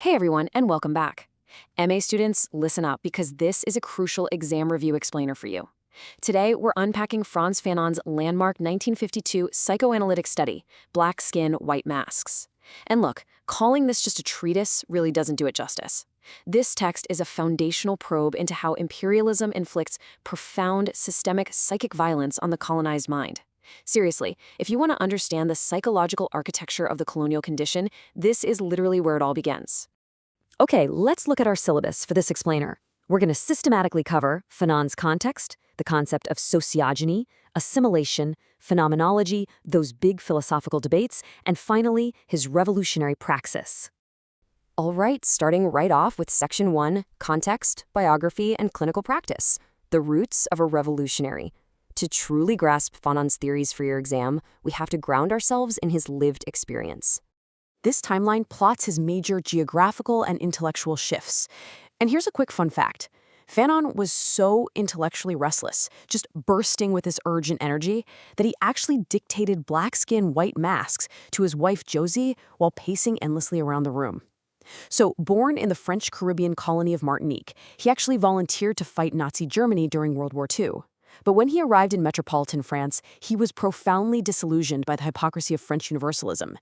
Hey everyone, and welcome back. MA students, listen up because this is a crucial exam review explainer for you. Today, we're unpacking Frantz Fanon's landmark 1952 psychoanalytic study, Black Skin, White Masks. And look, calling this just a treatise really doesn't do it justice. This text is a foundational probe into how imperialism inflicts profound systemic psychic violence on the colonized mind. Seriously, if you want to understand the psychological architecture of the colonial condition, this is literally where it all begins. Okay, let's look at our syllabus for this explainer. We're going to systematically cover Fanon's context, the concept of sociogeny, assimilation, phenomenology, those big philosophical debates, and finally, his revolutionary praxis. All right, starting right off with Section 1, Context, Biography, and Clinical Practice, the roots of a revolutionary. To truly grasp Fanon's theories for your exam, we have to ground ourselves in his lived experience. This timeline plots his major geographical and intellectual shifts. And here's a quick fun fact. Fanon was so intellectually restless, just bursting with this urgent energy, that he actually dictated black skin, white masks to his wife Josie while pacing endlessly around the room. So, born in the French Caribbean colony of Martinique, he actually volunteered to fight Nazi Germany during World War II. But when he arrived in metropolitan France, he was profoundly disillusioned by the hypocrisy of French universalism.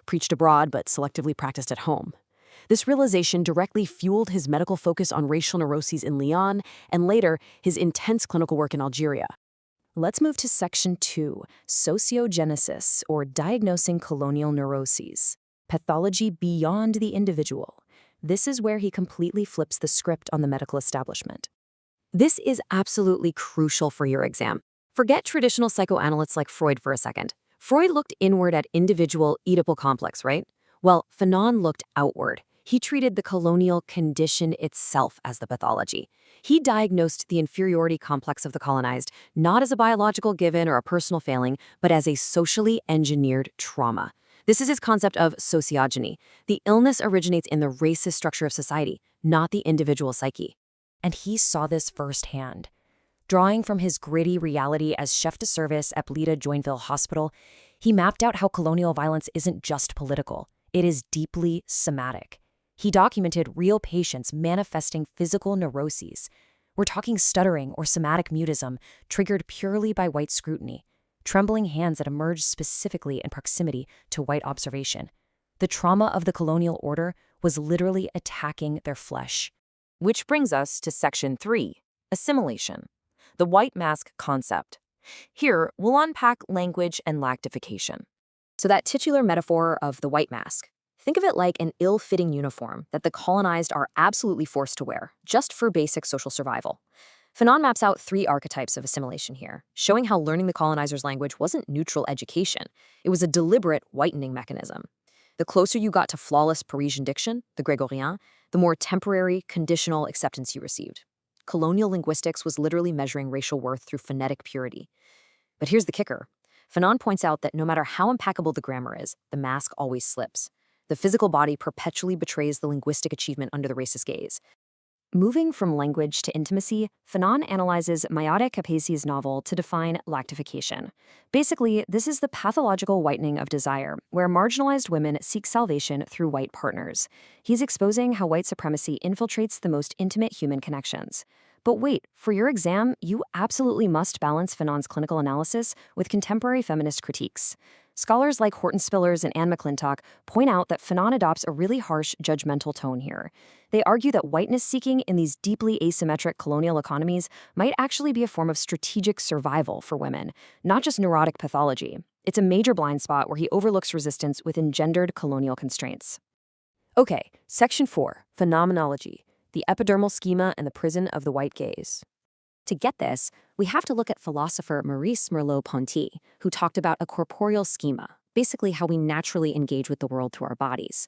Preached abroad but selectively practiced at home. This realization directly fueled his medical focus on racial neuroses in Lyon and later his intense clinical work in Algeria. Let's move to Section 2, Sociogenesis, or Diagnosing Colonial Neuroses. Pathology beyond the individual. This is where he completely flips the script on the medical establishment. This is absolutely crucial for your exam. Forget traditional psychoanalysts like Freud for a second. Freud looked inward at individual Oedipal complex, right? Well, Fanon looked outward. He treated the colonial condition itself as the pathology. He diagnosed the inferiority complex of the colonized, not as a biological given or a personal failing, but as a socially engineered trauma. This is his concept of sociogeny. The illness originates in the racist structure of society, not the individual psyche. And he saw this firsthand. Drawing from his gritty reality as chef de service at Blida Joinville Hospital, he mapped out how colonial violence isn't just political. It is deeply somatic. He documented real patients manifesting physical neuroses. We're talking stuttering or somatic mutism triggered purely by white scrutiny, trembling hands that emerged specifically in proximity to white observation. The trauma of the colonial order was literally attacking their flesh. Which brings us to Section 3, Assimilation, the white mask concept. Here, we'll unpack language and lactification. So that titular metaphor of the white mask, think of it like an ill-fitting uniform that the colonized are absolutely forced to wear, just for basic social survival. Fanon maps out 3 archetypes of assimilation here, showing how learning the colonizer's language wasn't neutral education. It was a deliberate whitening mechanism. The closer you got to flawless Parisian diction, the Grégorien, the more temporary, conditional acceptance you received. Colonial linguistics was literally measuring racial worth through phonetic purity. But here's the kicker. Fanon points out that no matter how impeccable the grammar is, the mask always slips. The physical body perpetually betrays the linguistic achievement under the racist gaze. Moving from language to intimacy, Fanon analyzes Mayate Capesi's novel to define lactification. Basically, this is the pathological whitening of desire, where marginalized women seek salvation through white partners. He's exposing how white supremacy infiltrates the most intimate human connections. But wait, for your exam, you absolutely must balance Fanon's clinical analysis with contemporary feminist critiques. Scholars like Horton Spillers and Anne McClintock point out that Fanon adopts a really harsh, judgmental tone here. They argue that whiteness-seeking in these deeply asymmetric colonial economies might actually be a form of strategic survival for women, not just neurotic pathology. It's a major blind spot where he overlooks resistance with engendered colonial constraints. Okay, Section 4, Phenomenology, the epidermal schema and the prison of the white gaze. To get this, we have to look at philosopher Maurice Merleau-Ponty, who talked about a corporeal schema, basically how we naturally engage with the world through our bodies.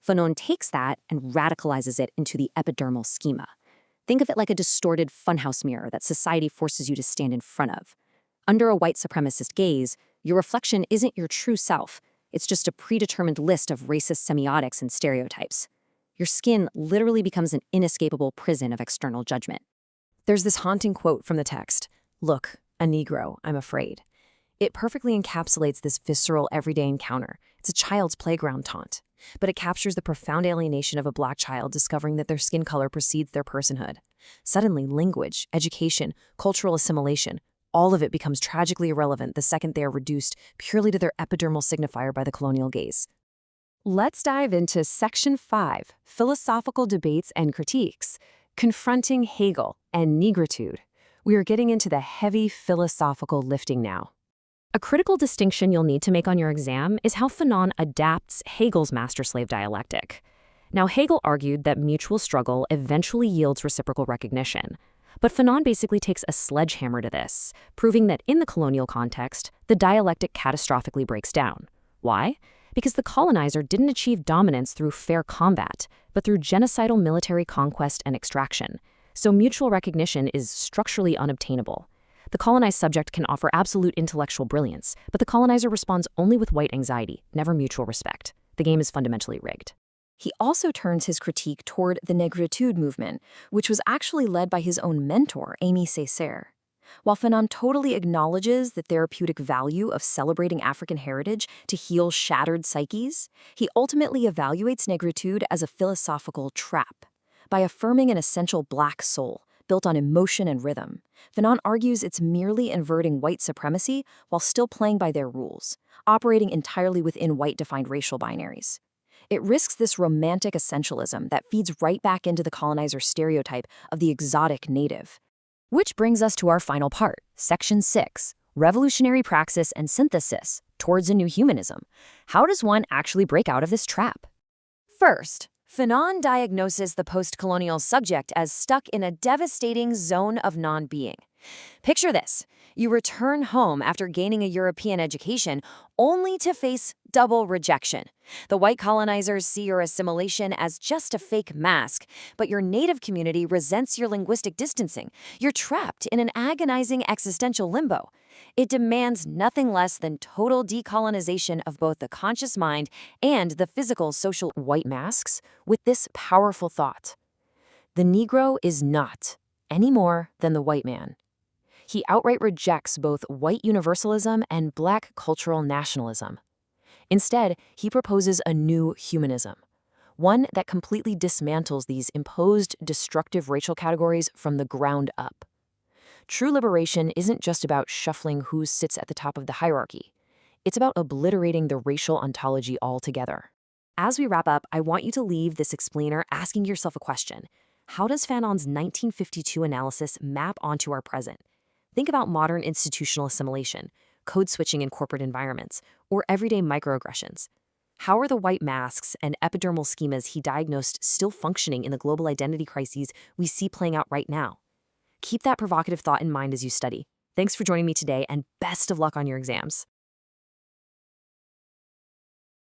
Fanon takes that and radicalizes it into the epidermal schema. Think of it like a distorted funhouse mirror that society forces you to stand in front of. Under a white supremacist gaze, your reflection isn't your true self. It's just a predetermined list of racist semiotics and stereotypes. Your skin literally becomes an inescapable prison of external judgment. There's this haunting quote from the text, "Look, a Negro, I'm afraid." It perfectly encapsulates this visceral everyday encounter. It's a child's playground taunt. but it captures the profound alienation of a Black child discovering that their skin color precedes their personhood. Suddenly, language, education, cultural assimilation, all of it becomes tragically irrelevant the second they are reduced purely to their epidermal signifier by the colonial gaze. Let's dive into Section 5, Philosophical Debates and Critiques, Confronting Hegel and Negritude. We are getting into the heavy philosophical lifting now. A critical distinction you'll need to make on your exam is how Fanon adapts Hegel's master-slave dialectic. Now, Hegel argued that mutual struggle eventually yields reciprocal recognition. But Fanon basically takes a sledgehammer to this, proving that in the colonial context, the dialectic catastrophically breaks down. Why? Because the colonizer didn't achieve dominance through fair combat, but through genocidal military conquest and extraction. So mutual recognition is structurally unobtainable. The colonized subject can offer absolute intellectual brilliance, but the colonizer responds only with white anxiety, never mutual respect. The game is fundamentally rigged. He also turns his critique toward the Negritude movement, which was actually led by his own mentor, Aimé Césaire. While Fanon totally acknowledges the therapeutic value of celebrating African heritage to heal shattered psyches, he ultimately evaluates Negritude as a philosophical trap. By affirming an essential Black soul, built on emotion and rhythm, Fanon argues it's merely inverting white supremacy while still playing by their rules, operating entirely within white-defined racial binaries. It risks this romantic essentialism that feeds right back into the colonizer's stereotype of the exotic native. Which brings us to our final part, Section 6, Revolutionary Praxis and Synthesis Towards a New Humanism. How does one actually break out of this trap? First, Fanon diagnoses the postcolonial subject as stuck in a devastating zone of non-being. Picture this. You return home after gaining a European education only to face double rejection. The white colonizers see your assimilation as just a fake mask, but your native community resents your linguistic distancing. You're trapped in an agonizing existential limbo. It demands nothing less than total decolonization of both the conscious mind and the physical social white masks with this powerful thought. The Negro is not any more than the white man. He outright rejects both white universalism and Black cultural nationalism. Instead, he proposes a new humanism, one that completely dismantles these imposed destructive racial categories from the ground up. True liberation isn't just about shuffling who sits at the top of the hierarchy. It's about obliterating the racial ontology altogether. As we wrap up, I want you to leave this explainer asking yourself a question. How does Fanon's 1952 analysis map onto our present? Think about modern institutional assimilation, code switching in corporate environments, or everyday microaggressions. How are the white masks and epidermal schemas he diagnosed still functioning in the global identity crises we see playing out right now? Keep that provocative thought in mind as you study. Thanks for joining me today, and best of luck on your exams.